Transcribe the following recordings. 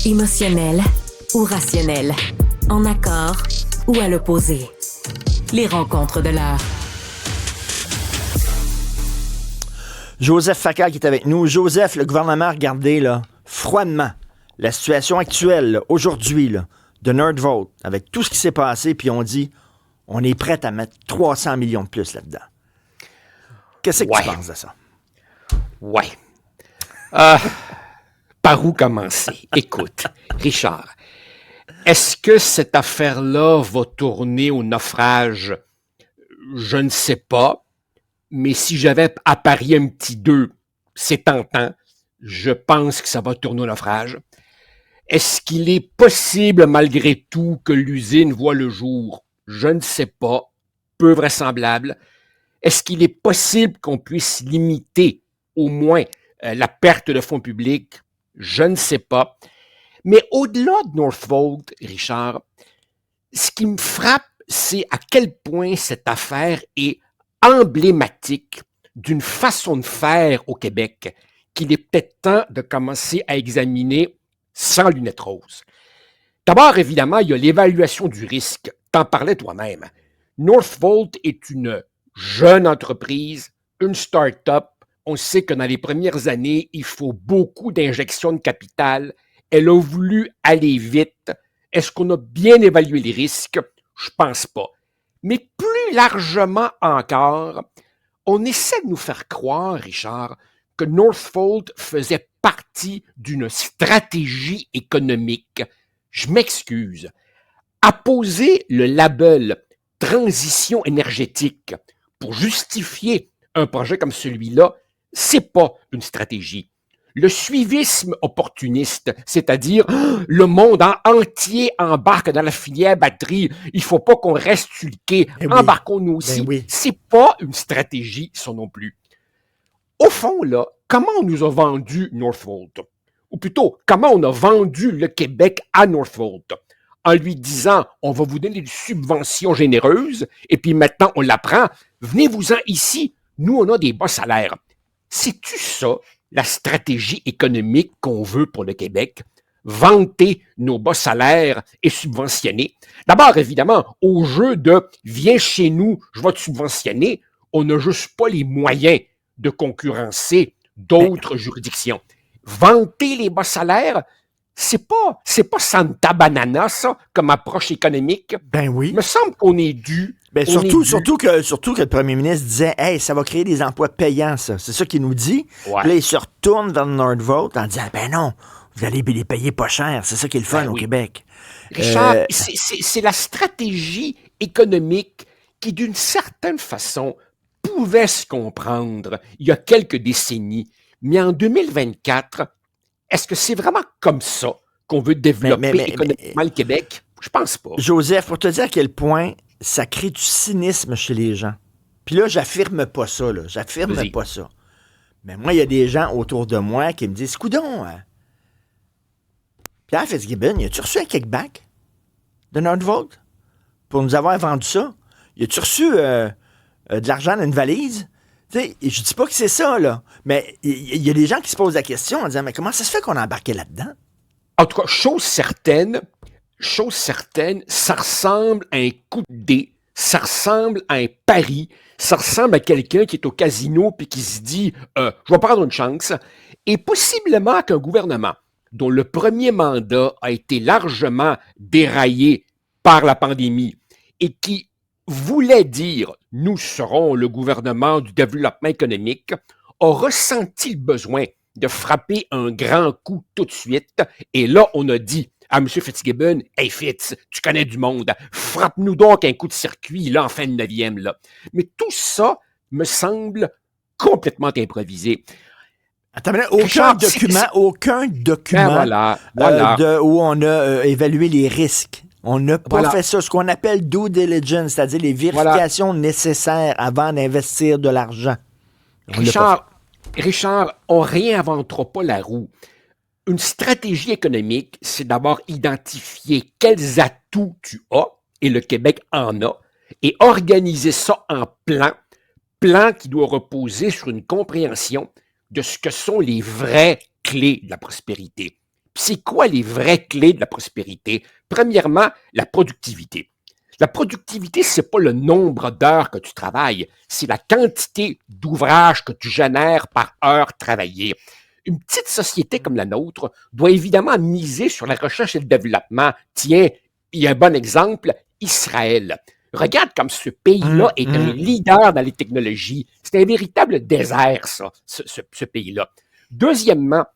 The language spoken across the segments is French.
Émotionnel ou rationnel, en accord ou à l'opposé. Les rencontres de l'heure. Joseph Facal qui est avec nous. Joseph, le gouvernement a regardé là, froidement la situation actuelle, là, aujourd'hui, là, de Nordvolt, avec tout ce qui s'est passé, puis on dit on est prêt à mettre 300 millions de plus là-dedans. Qu'est-ce que tu penses de ça? Ouais. Par où commencer? Écoute, Richard, est-ce que cette affaire-là va tourner au naufrage? Je ne sais pas, mais si j'avais à parier un petit 2, c'est tentant. Je pense que ça va tourner au naufrage. Est-ce qu'il est possible, malgré tout, que l'usine voit le jour? Je ne sais pas. Peu vraisemblable. Est-ce qu'il est possible qu'on puisse limiter au moins la perte de fonds publics? Je ne sais pas. Mais au-delà de Northvolt, Richard, ce qui me frappe, c'est à quel point cette affaire est emblématique d'une façon de faire au Québec qu'il est peut-être temps de commencer à examiner sans lunettes roses. D'abord, évidemment, il y a l'évaluation du risque. T'en parlais toi-même. Northvolt est une jeune entreprise, une start-up. On sait que dans les premières années, il faut beaucoup d'injections de capital. Elle a voulu aller vite. Est-ce qu'on a bien évalué les risques? Je pense pas. Mais plus largement encore, on essaie de nous faire croire, Richard, que Northvolt faisait partie d'une stratégie économique. Je m'excuse. Apposer le label transition énergétique pour justifier un projet comme celui-là, c'est pas une stratégie. Le suivisme opportuniste, c'est-à-dire le monde entier embarque dans la filière batterie, il faut pas qu'on reste sur le quai, embarquons-nous aussi. C'est pas une stratégie, ça non plus. Au fond, là, comment on nous a vendu Northvolt? Ou plutôt, comment on a vendu le Québec à Northvolt? En lui disant, on va vous donner des subventions généreuses, et puis maintenant, on l'apprend, venez-vous-en ici, nous, on a des bas salaires. C'est-tu ça, la stratégie économique qu'on veut pour le Québec? Vanter nos bas salaires et subventionner. D'abord, évidemment, au jeu de « viens chez nous, je vais te subventionner », on n'a juste pas les moyens de concurrencer d'autres juridictions. Vanter les bas salaires, c'est pas Santa Banana, ça, comme approche économique. Ben oui. Il me semble qu'on est dû. Ben surtout que le premier ministre disait « Hey, ça va créer des emplois payants, ça. » C'est ça qu'il nous dit. Ouais. Puis là, il se retourne vers Nordvolt en disant « Ben non, vous allez les payer pas cher. C'est ça qui est le fun au Québec. » Richard, c'est la stratégie économique qui, d'une certaine façon, pouvait se comprendre il y a quelques décennies. Mais en 2024, est-ce que c'est vraiment comme ça qu'on veut développer économiquement le Québec? Je pense pas. Joseph, pour te dire à quel point ça crée du cynisme chez les gens. Puis là, j'affirme pas ça, là. J'affirme pas ça. Mais moi, il y a des gens autour de moi qui me disent « Coudon, hein? Pierre Fitzgibbon, as-tu reçu un kickback de Nordvolt pour nous avoir vendu ça? As-tu reçu de l'argent dans une valise? » Tu sais, je dis pas que c'est ça, là. Mais il y a des gens qui se posent la question en disant « Mais comment ça se fait qu'on a embarqué là-dedans? » En tout cas, chose certaine, ça ressemble à un coup de dé, ça ressemble à un pari, ça ressemble à quelqu'un qui est au casino puis qui se dit je vais prendre une chance. Et possiblement qu'un gouvernement dont le premier mandat a été largement déraillé par la pandémie et qui voulait dire « nous serons le gouvernement du développement économique », a ressenti le besoin de frapper un grand coup tout de suite. Et là, on a dit à M. Fitzgibbon, « Hey Fitz, tu connais du monde, frappe-nous donc un coup de circuit là en fin de 9e. » là. Mais tout ça me semble complètement improvisé. Attends, mais là, aucun document où on a évalué les risques. On n'a pas fait ça, ce qu'on appelle due diligence, c'est-à-dire les vérifications nécessaires avant d'investir de l'argent. Richard, on ne réinventera pas la roue. Une stratégie économique, c'est d'abord identifier quels atouts tu as, et le Québec en a, et organiser ça en plan qui doit reposer sur une compréhension de ce que sont les vraies clés de la prospérité. C'est quoi les vraies clés de la prospérité? Premièrement, la productivité. La productivité, c'est pas le nombre d'heures que tu travailles, c'est la quantité d'ouvrages que tu génères par heure travaillée. Une petite société comme la nôtre doit évidemment miser sur la recherche et le développement. Tiens, il y a un bon exemple, Israël. Regarde comme ce pays-là est un leader dans les technologies. C'est un véritable désert, ça, ce pays-là. Deuxièmement,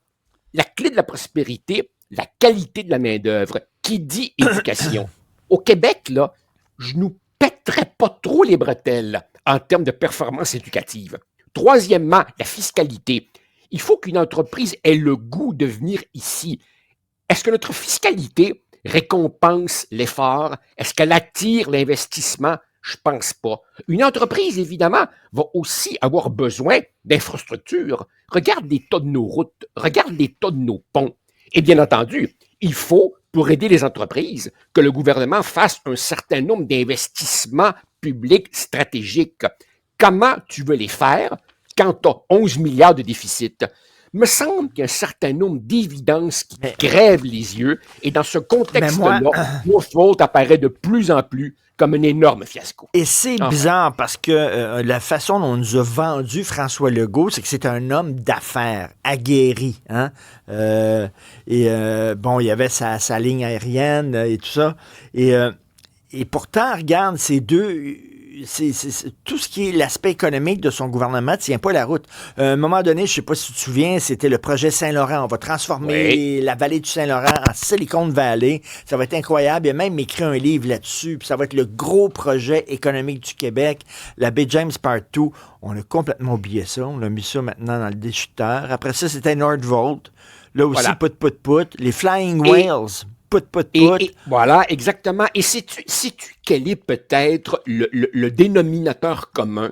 la clé de la prospérité, la qualité de la main-d'œuvre. Qui dit éducation? Au Québec, là, je nous pèterais pas trop les bretelles en termes de performance éducative. Troisièmement, la fiscalité. Il faut qu'une entreprise ait le goût de venir ici. Est-ce que notre fiscalité récompense l'effort? Est-ce qu'elle attire l'investissement? Je pense pas. Une entreprise, évidemment, va aussi avoir besoin d'infrastructures. Regarde l'état de nos routes, regarde l'état de nos ponts. Et bien entendu, il faut, pour aider les entreprises, que le gouvernement fasse un certain nombre d'investissements publics stratégiques. Comment tu veux les faire quand tu as 11 milliards de déficit? Me semble qu'il y a un certain nombre d'évidences qui grèvent les yeux, et dans ce contexte-là, notre faute apparaît de plus en plus comme un énorme fiasco. Et c'est bizarre parce que la façon dont on nous a vendu François Legault, c'est que c'est un homme d'affaires aguerri. Hein? Bon, il y avait sa ligne aérienne et tout ça. Et pourtant, regarde, ces deux... tout ce qui est l'aspect économique de son gouvernement ne tient pas la route. À un moment donné, je ne sais pas si tu te souviens, c'était le projet Saint-Laurent. On va transformer la vallée du Saint-Laurent en Silicon Valley. Ça va être incroyable. Il a même écrit un livre là-dessus. Puis ça va être le gros projet économique du Québec. La baie James Part 2. On a complètement oublié ça. On a mis ça maintenant dans le déchuteur. Après ça, c'était Nordvolt. Là aussi, put. Les Flying Whales. Put. Et voilà, exactement. Et sais-tu quel est peut-être le dénominateur commun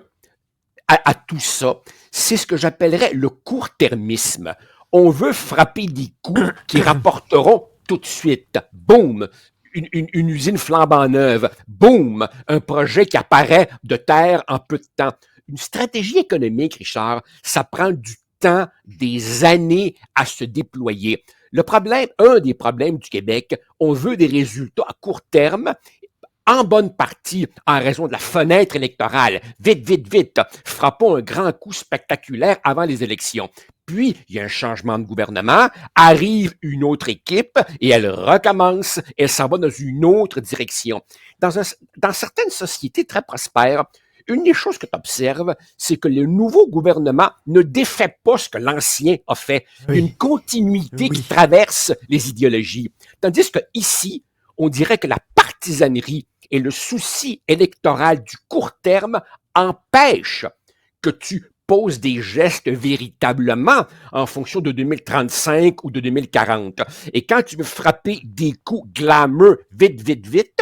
à tout ça? C'est ce que j'appellerais le court-termisme. On veut frapper des coups qui rapporteront tout de suite. Boum! Une usine flambant neuve. Boum! Un projet qui apparaît de terre en peu de temps. Une stratégie économique, Richard, ça prend du temps, des années à se déployer. Un des problèmes du Québec, on veut des résultats à court terme, en bonne partie en raison de la fenêtre électorale. Vite, frappons un grand coup spectaculaire avant les élections. Puis, il y a un changement de gouvernement, arrive une autre équipe et elle recommence, elle s'en va dans une autre direction. Dans certaines sociétés très prospères, une des choses que tu observes, c'est que le nouveau gouvernement ne défait pas ce que l'ancien a fait. Il y a une continuité qui traverse les idéologies. Tandis que ici, on dirait que la partisanerie et le souci électoral du court terme empêchent que tu poses des gestes véritablement en fonction de 2035 ou de 2040. Et quand tu veux frapper des coups glamour vite,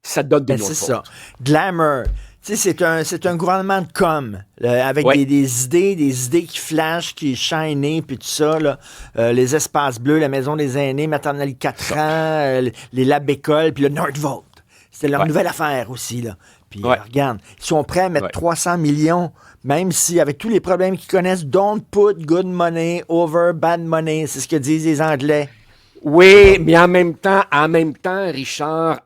ça donne des noms de faute. C'est ça. Glamour. Tu sais, c'est un gouvernement de com, avec des idées qui flashent, qui shiny, puis tout ça, là. Les espaces bleus, la maison des aînés, maternelle 4 ans, les labs écoles, puis le Nordvolt. C'était leur nouvelle affaire aussi, là. Puis regarde, ils sont prêts à mettre 300 millions, même si, avec tous les problèmes qu'ils connaissent, don't put good money over bad money, c'est ce que disent les Anglais. Oui, mais en même temps, Richard,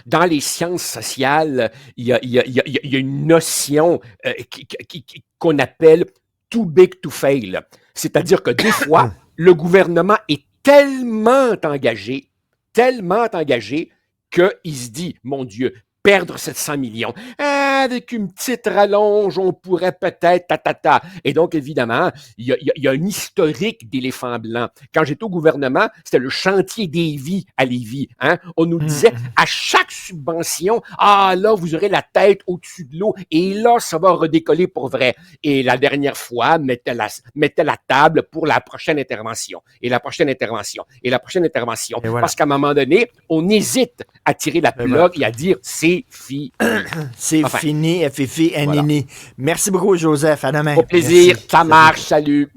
dans les sciences sociales, il y a une notion qu'on appelle too big to fail. C'est-à-dire que des fois, le gouvernement est tellement engagé qu'il se dit, mon Dieu, perdre 700 millions. Avec une petite rallonge, on pourrait peut-être, Et donc, évidemment, il y a un historique d'éléphant blanc. Quand j'étais au gouvernement, c'était le chantier des vies à Lévis. Hein? On nous disait, à chaque subvention, là, vous aurez la tête au-dessus de l'eau, et là, ça va redécoller pour vrai. Et la dernière fois, mettait la table pour la prochaine intervention. Et la prochaine intervention. Et la prochaine intervention. Voilà. Parce qu'à un moment donné, on hésite à tirer la plug et à dire, c'est fini. C'est fini, FFI, Nini. Merci beaucoup, Joseph. À demain. Au plaisir. Merci. Ça marche. Salut.